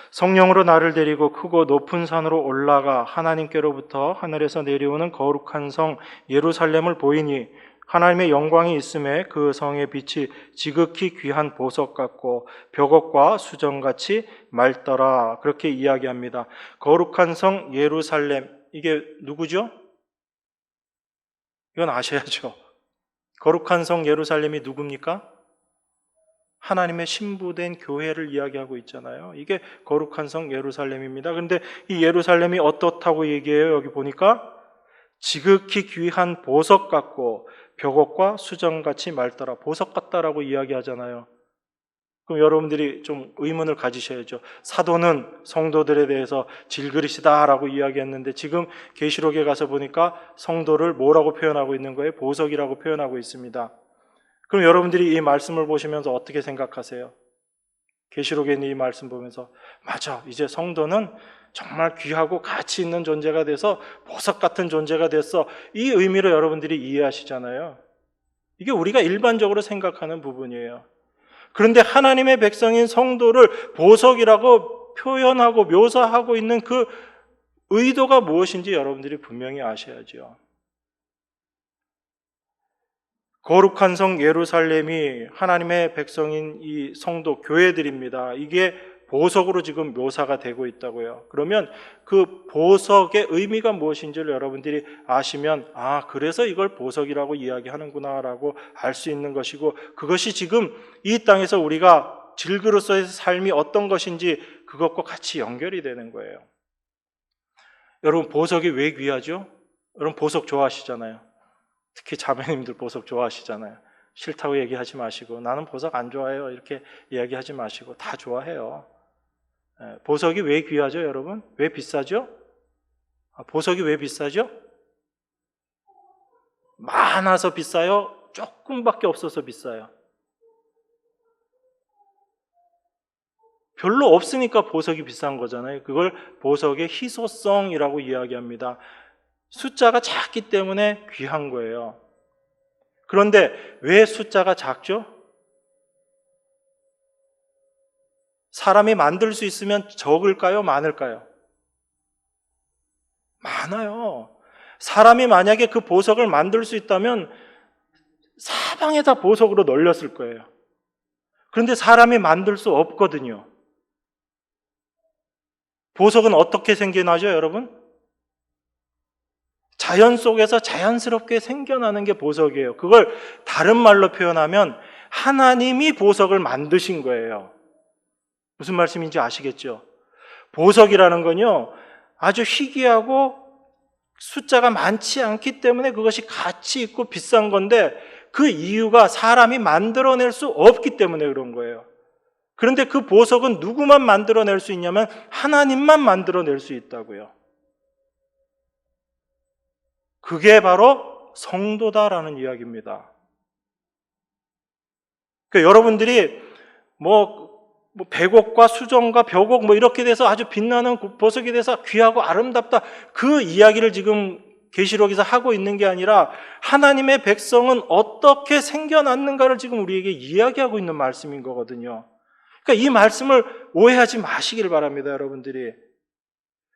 성령으로 나를 데리고 크고 높은 산으로 올라가 하나님께로부터 하늘에서 내려오는 거룩한 성 예루살렘을 보이니 하나님의 영광이 있음에 그 성의 빛이 지극히 귀한 보석 같고 벽옥과 수정같이 맑더라. 그렇게 이야기합니다. 거룩한 성 예루살렘, 이게 누구죠? 이건 아셔야죠. 거룩한 성 예루살렘이 누굽니까? 하나님의 신부된 교회를 이야기하고 있잖아요. 이게 거룩한 성 예루살렘입니다. 그런데 이 예루살렘이 어떻다고 얘기해요? 여기 보니까 지극히 귀한 보석 같고 벽옥과 수정같이 맑더라. 보석 같다라고 이야기하잖아요. 그럼 여러분들이 좀 의문을 가지셔야죠. 사도는 성도들에 대해서 질그릇이다라고 이야기했는데 지금 계시록에 가서 보니까 성도를 뭐라고 표현하고 있는 거예요? 보석이라고 표현하고 있습니다. 그럼 여러분들이 이 말씀을 보시면서 어떻게 생각하세요? 계시록에 있는 이 말씀 보면서 맞아, 이제 성도는 정말 귀하고 가치 있는 존재가 돼서 보석 같은 존재가 됐어. 이 의미로 여러분들이 이해하시잖아요. 이게 우리가 일반적으로 생각하는 부분이에요. 그런데 하나님의 백성인 성도를 보석이라고 표현하고 묘사하고 있는 그 의도가 무엇인지 여러분들이 분명히 아셔야죠. 거룩한 성 예루살렘이 하나님의 백성인 이 성도 교회들입니다. 이게 보석으로 지금 묘사가 되고 있다고요. 그러면 그 보석의 의미가 무엇인지를 여러분들이 아시면 그래서 이걸 보석이라고 이야기하는구나 라고 알 수 있는 것이고, 그것이 지금 이 땅에서 우리가 질그릇의 삶이 어떤 것인지 그것과 같이 연결이 되는 거예요. 여러분, 보석이 왜 귀하죠? 여러분 보석 좋아하시잖아요. 특히 자매님들 보석 좋아하시잖아요. 싫다고 얘기하지 마시고 나는 보석 안 좋아해요 이렇게 이야기하지 마시고 다 좋아해요. 보석이 왜 귀하죠, 여러분? 왜 비싸죠? 보석이 왜 비싸죠? 많아서 비싸요? 조금밖에 없어서 비싸요? 별로 없으니까 보석이 비싼 거잖아요. 그걸 보석의 희소성이라고 이야기합니다. 숫자가 작기 때문에 귀한 거예요. 그런데 왜 숫자가 작죠? 사람이 만들 수 있으면 적을까요? 많을까요? 많아요. 사람이 만약에 그 보석을 만들 수 있다면 사방에다 보석으로 널렸을 거예요. 그런데 사람이 만들 수 없거든요. 보석은 어떻게 생겨나죠, 여러분? 자연 속에서 자연스럽게 생겨나는 게 보석이에요. 그걸 다른 말로 표현하면 하나님이 보석을 만드신 거예요. 무슨 말씀인지 아시겠죠? 보석이라는 건요, 아주 희귀하고 숫자가 많지 않기 때문에 그것이 가치 있고 비싼 건데 그 이유가 사람이 만들어낼 수 없기 때문에 그런 거예요. 그런데 그 보석은 누구만 만들어낼 수 있냐면 하나님만 만들어낼 수 있다고요. 그게 바로 성도다라는 이야기입니다. 그러니까 여러분들이 백옥과 수정과 벽옥 이렇게 돼서 아주 빛나는 보석이 돼서 귀하고 아름답다, 그 이야기를 지금 계시록에서 하고 있는 게 아니라 하나님의 백성은 어떻게 생겨났는가를 지금 우리에게 이야기하고 있는 말씀인 거거든요. 그러니까 이 말씀을 오해하지 마시길 바랍니다, 여러분들이.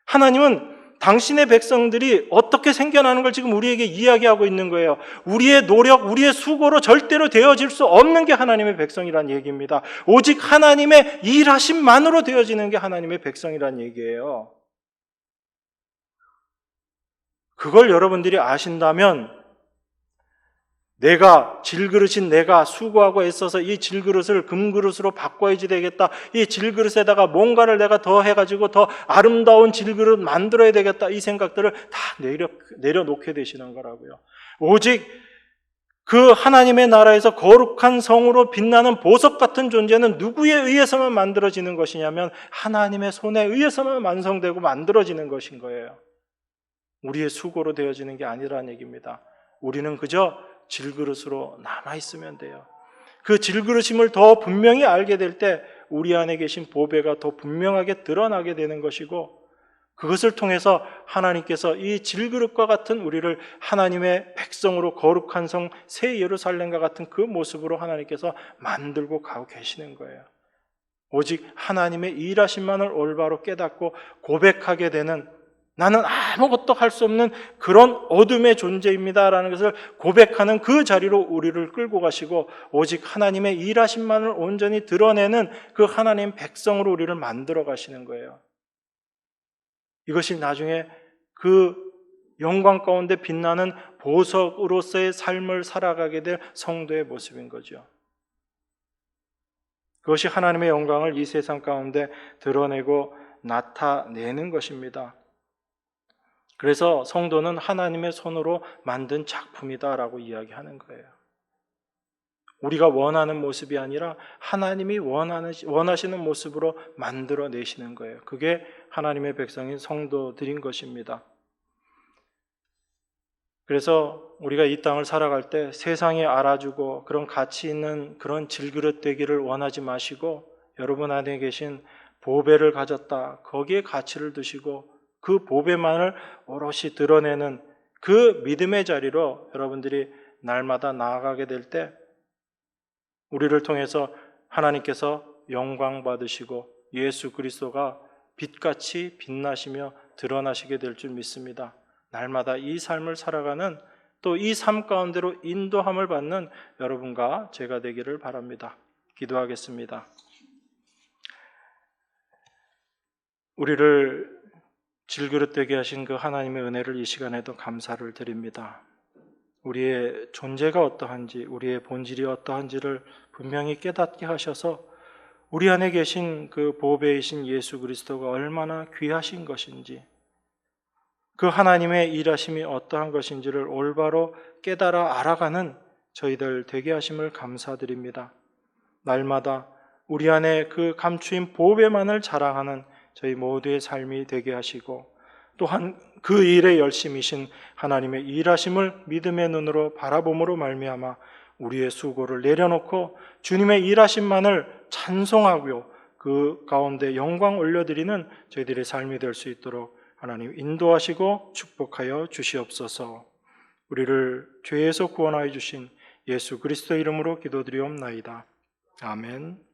하나님은 당신의 백성들이 어떻게 생겨나는 걸 지금 우리에게 이야기하고 있는 거예요. 우리의 노력, 우리의 수고로 절대로 되어질 수 없는 게 하나님의 백성이란 얘기입니다. 오직 하나님의 일하심만으로 되어지는 게 하나님의 백성이란 얘기예요. 그걸 여러분들이 아신다면 질그릇인 내가 수고하고 애써서 이 질그릇을 금그릇으로 바꿔야지 되겠다, 이 질그릇에다가 뭔가를 내가 더 해가지고 더 아름다운 질그릇 만들어야 되겠다, 이 생각들을 다 내려놓게 되시는 거라고요. 오직 그 하나님의 나라에서 거룩한 성으로 빛나는 보석 같은 존재는 누구에 의해서만 만들어지는 것이냐면 하나님의 손에 의해서만 완성되고 만들어지는 것인 거예요. 우리의 수고로 되어지는 게 아니라는 얘기입니다. 우리는 그저 질그릇으로 남아있으면 돼요. 그 질그릇임을 더 분명히 알게 될 때 우리 안에 계신 보배가 더 분명하게 드러나게 되는 것이고, 그것을 통해서 하나님께서 이 질그릇과 같은 우리를 하나님의 백성으로 거룩한 성 새 예루살렘과 같은 그 모습으로 하나님께서 만들고 가고 계시는 거예요. 오직 하나님의 일하심만을 올바로 깨닫고 고백하게 되는, 나는 아무것도 할 수 없는 그런 어둠의 존재입니다라는 것을 고백하는 그 자리로 우리를 끌고 가시고, 오직 하나님의 일하심만을 온전히 드러내는 그 하나님 백성으로 우리를 만들어 가시는 거예요. 이것이 나중에 그 영광 가운데 빛나는 보석으로서의 삶을 살아가게 될 성도의 모습인 거죠. 그것이 하나님의 영광을 이 세상 가운데 드러내고 나타내는 것입니다. 그래서 성도는 하나님의 손으로 만든 작품이다라고 이야기하는 거예요. 우리가 원하는 모습이 아니라 하나님이 원하시는 모습으로 만들어내시는 거예요. 그게 하나님의 백성인 성도들인 것입니다. 그래서 우리가 이 땅을 살아갈 때 세상에 알아주고 그런 가치 있는 그런 질그릇 되기를 원하지 마시고, 여러분 안에 계신 보배를 가졌다, 거기에 가치를 두시고 그 보배만을 오롯이 드러내는 그 믿음의 자리로 여러분들이 날마다 나아가게 될 때 우리를 통해서 하나님께서 영광 받으시고 예수 그리스도가 빛같이 빛나시며 드러나시게 될 줄 믿습니다. 날마다 이 삶을 살아가는, 또 이 삶 가운데로 인도함을 받는 여러분과 제가 되기를 바랍니다. 기도하겠습니다. 우리를 질그릇 되게 하신 그 하나님의 은혜를 이 시간에도 감사를 드립니다. 우리의 존재가 어떠한지, 우리의 본질이 어떠한지를 분명히 깨닫게 하셔서 우리 안에 계신 그 보배이신 예수 그리스도가 얼마나 귀하신 것인지, 그 하나님의 일하심이 어떠한 것인지를 올바로 깨달아 알아가는 저희들 되게 하심을 감사드립니다. 날마다 우리 안에 그 감추인 보배만을 자랑하는 저희 모두의 삶이 되게 하시고, 또한 그 일에 열심이신 하나님의 일하심을 믿음의 눈으로 바라봄으로 말미암아 우리의 수고를 내려놓고 주님의 일하심만을 찬송하고요, 그 가운데 영광 올려드리는 저희들의 삶이 될 수 있도록 하나님 인도하시고 축복하여 주시옵소서. 우리를 죄에서 구원하여 주신 예수 그리스도 이름으로 기도드리옵나이다. 아멘.